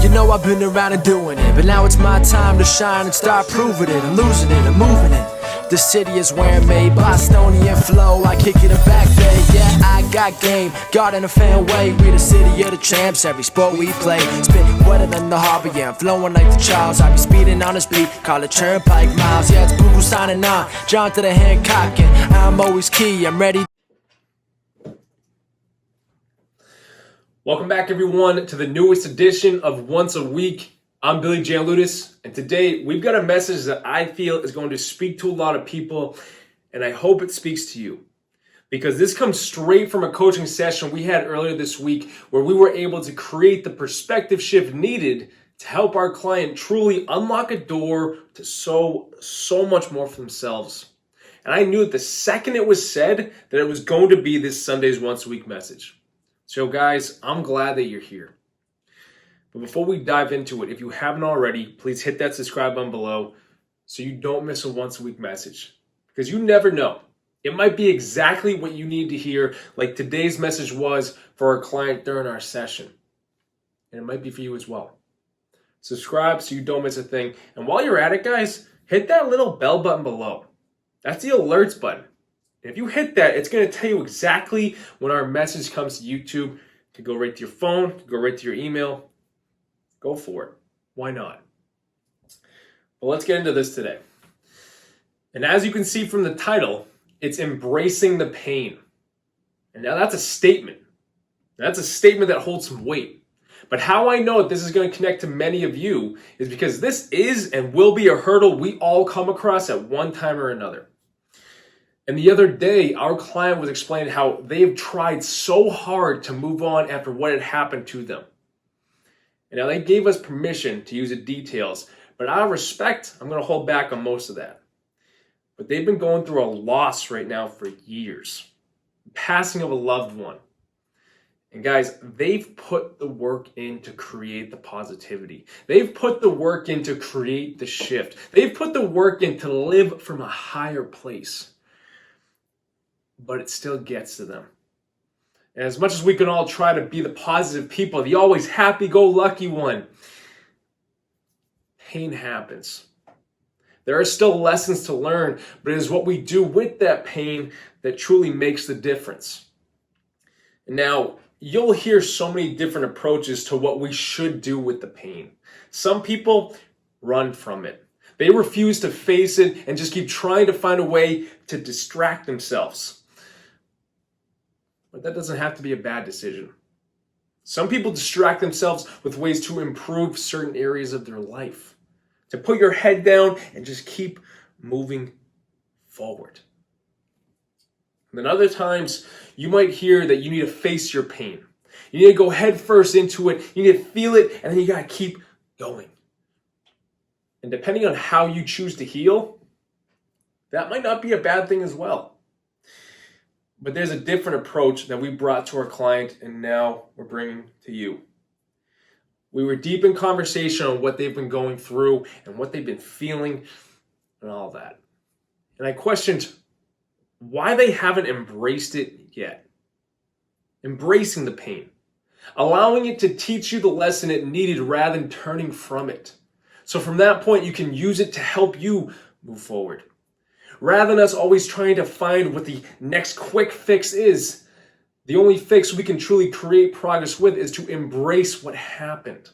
You know I've been around and doing it, but now it's my time to shine and start proving it. I'm losing it, I'm moving it. The city is where I'm made, Bostonian flow, I kick it a back day. Yeah, I got game, got in a fan way. We the city of the champs, every sport we play. Spit wetter than the harbor, yeah, I'm flowing like the Charles. I be speeding on this beat, call it Turnpike Miles. Yeah, it's Boo signing on, John to the Hancock, and I'm always key, I'm ready. Welcome back, everyone, to the newest edition of Once a Week. I'm Billy J. Ludis, and today we've got a message that I feel is going to speak to a lot of people, and I hope it speaks to you. Because this comes straight from a coaching session we had earlier this week where we were able to create the perspective shift needed to help our client truly unlock a door to so much more for themselves. And I knew that the second it was said that it was going to be this Sunday's Once a Week message. So guys, I'm glad that you're here. But before we dive into it, if you haven't already, please hit that subscribe button below so you don't miss a once a week message. Because you never know. It might be exactly what you need to hear, like today's message was for our client during our session. And it might be for you as well. Subscribe so you don't miss a thing. And while you're at it, guys, hit that little bell button below. That's the alerts button. If you hit that, it's going to tell you exactly when our message comes to YouTube. It could go right to your phone, it could go right to your email. Go for it. Why not? Well, let's get into this today. And as you can see from the title, it's embracing the pain. And now that's a statement. That's a statement that holds some weight. But how I know that this is going to connect to many of you is because this is and will be a hurdle we all come across at one time or another. And the other day, our client was explaining how they've tried so hard to move on after what had happened to them. And now they gave us permission to use the details, but out of respect, I'm going to hold back on most of that. But they've been going through a loss right now for years. Passing of a loved one. And guys, they've put the work in to create the positivity. They've put the work in to create the shift. They've put the work in to live from a higher place. But it still gets to them. And as much as we can all try to be the positive people, the always happy-go-lucky one, pain happens. There are still lessons to learn, but it is what we do with that pain that truly makes the difference. Now, you'll hear so many different approaches to what we should do with the pain. Some people run from it. They refuse to face it and just keep trying to find a way to distract themselves. But that doesn't have to be a bad decision. Some people distract themselves with ways to improve certain areas of their life. To put your head down and just keep moving forward. And then other times, you might hear that you need to face your pain. You need to go head first into it. You need to feel it, and then you got to keep going. And depending on how you choose to heal, that might not be a bad thing as well. But there's a different approach that we brought to our client and now we're bringing to you. We were deep in conversation on what they've been going through and what they've been feeling and all that. And I questioned why they haven't embraced it yet. Embracing the pain. Allowing it to teach you the lesson it needed rather than turning from it. So from that point, you can use it to help you move forward. Rather than us always trying to find what the next quick fix is, the only fix we can truly create progress with is to embrace what happened.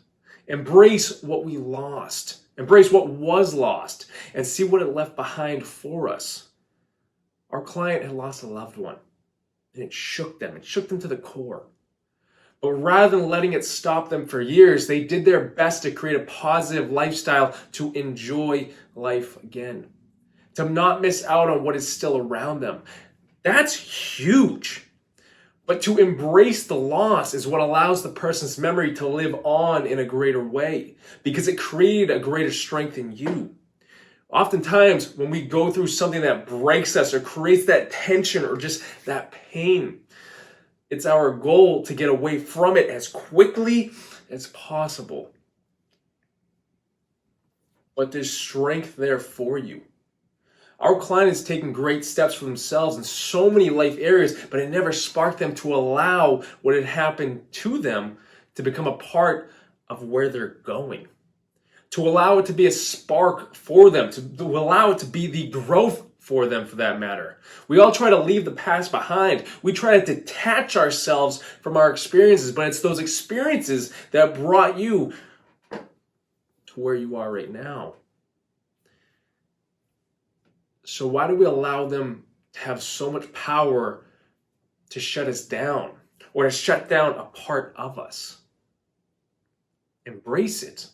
Embrace what we lost. Embrace what was lost and see what it left behind for us. Our client had lost a loved one and it shook them. It shook them to the core. But rather than letting it stop them for years, they did their best to create a positive lifestyle to enjoy life again. To not miss out on what is still around them. That's huge. But to embrace the loss is what allows the person's memory to live on in a greater way because it created a greater strength in you. Oftentimes, when we go through something that breaks us or creates that tension or just that pain, it's our goal to get away from it as quickly as possible. But there's strength there for you. Our client is taking great steps for themselves in so many life areas, but it never sparked them to allow what had happened to them to become a part of where they're going. To allow it to be a spark for them, to allow it to be the growth for them, for that matter. We all try to leave the past behind. We try to detach ourselves from our experiences, but it's those experiences that brought you to where you are right now. So why do we allow them to have so much power to shut us down or to shut down a part of us? Embrace it.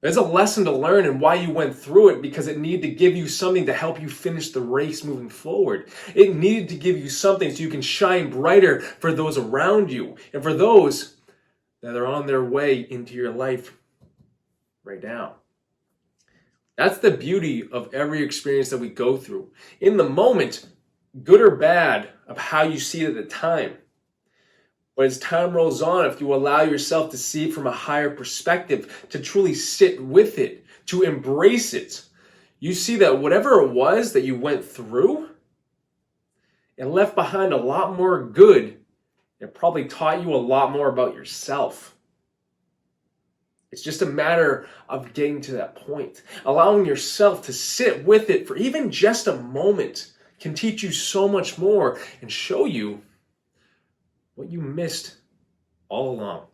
There's a lesson to learn and why you went through it, because it needed to give you something to help you finish the race moving forward. It needed to give you something so you can shine brighter for those around you and for those that are on their way into your life right now. That's the beauty of every experience that we go through. In the moment, good or bad, of how you see it at the time. But as time rolls on, if you allow yourself to see it from a higher perspective, to truly sit with it, to embrace it, you see that whatever it was that you went through, it left behind a lot more good. It probably taught you a lot more about yourself. It's just a matter of getting to that point. Allowing yourself to sit with it for even just a moment can teach you so much more and show you what you missed all along.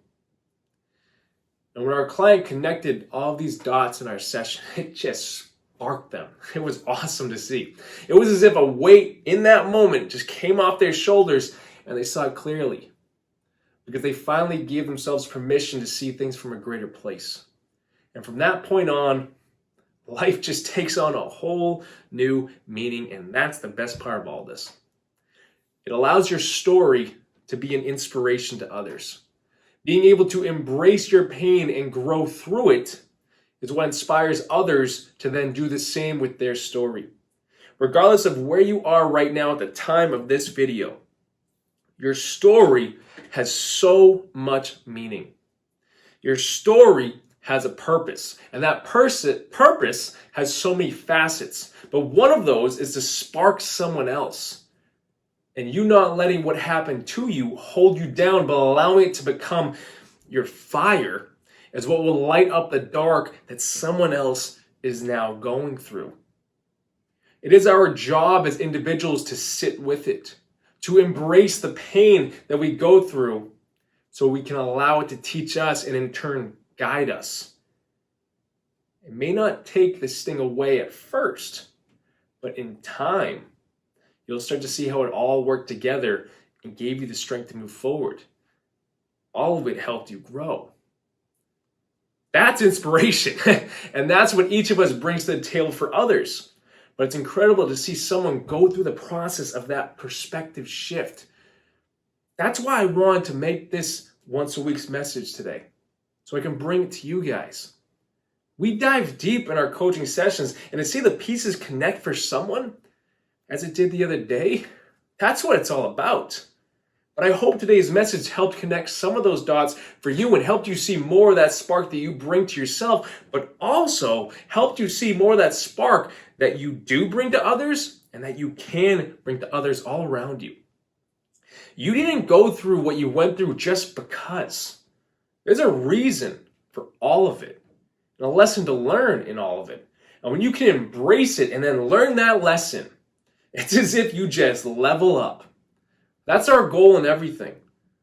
And when our client connected all these dots in our session, it just sparked them. It was awesome to see. It was as if a weight in that moment just came off their shoulders and they saw it clearly, because they finally gave themselves permission to see things from a greater place. And from that point on, life just takes on a whole new meaning, and that's the best part of all this. It allows your story to be an inspiration to others. Being able to embrace your pain and grow through it is what inspires others to then do the same with their story. Regardless of where you are right now at the time of this video, your story has so much meaning. Your story has a purpose, and that purpose has so many facets. But one of those is to spark someone else. And you not letting what happened to you hold you down, but allowing it to become your fire is what will light up the dark that someone else is now going through. It is our job as individuals to sit with it, to embrace the pain that we go through so we can allow it to teach us and in turn guide us. It may not take this sting away at first, but in time, you'll start to see how it all worked together and gave you the strength to move forward. All of it helped you grow. That's inspiration. And that's what each of us brings to the table for others. But it's incredible to see someone go through the process of that perspective shift. That's why I wanted to make this once a week's message today, so I can bring it to you guys. We dive deep in our coaching sessions, and to see the pieces connect for someone, as it did the other day, that's what it's all about. But I hope today's message helped connect some of those dots for you and helped you see more of that spark that you bring to yourself, but also helped you see more of that spark that you do bring to others and that you can bring to others all around you. You didn't go through what you went through just because. There's a reason for all of it and a lesson to learn in all of it. And when you can embrace it and then learn that lesson, it's as if you just level up. That's our goal in everything.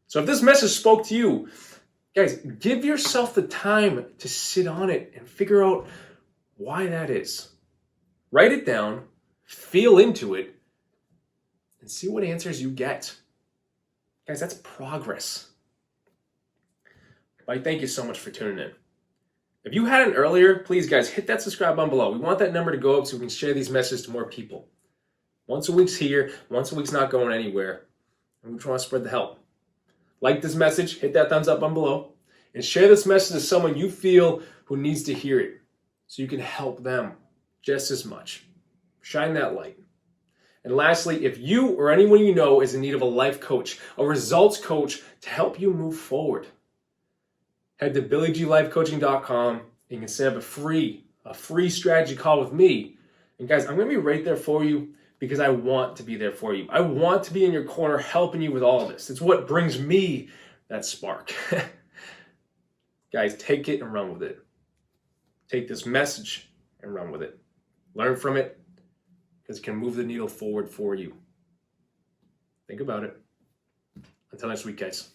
So if this message spoke to you, guys, give yourself the time to sit on it and figure out why that is. Write it down, feel into it, and see what answers you get. Guys, that's progress. Mike, thank you so much for tuning in. If you hadn't earlier, please, guys, hit that subscribe button below. We want that number to go up so we can share these messages to more people. Once a week's here, once a week's not going anywhere. And we want to spread the help. Like this message, hit that thumbs up button below, and share this message to someone you feel who needs to hear it so you can help them just as much. Shine that light. And lastly, if you or anyone you know is in need of a life coach, a results coach to help you move forward, head to BillyGLifeCoaching.com and you can set up a free strategy call with me And guys, I'm going to be right there for you because I want to be there for you. I want to be in your corner helping you with all of this. It's what brings me that spark. Guys, take it and run with it. Take this message and run with it. Learn from it because it can move the needle forward for you. Think about it. Until next week, guys.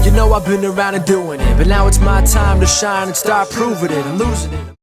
You know I've been around and doing it, but now it's my time to shine and start proving it. I'm losing it.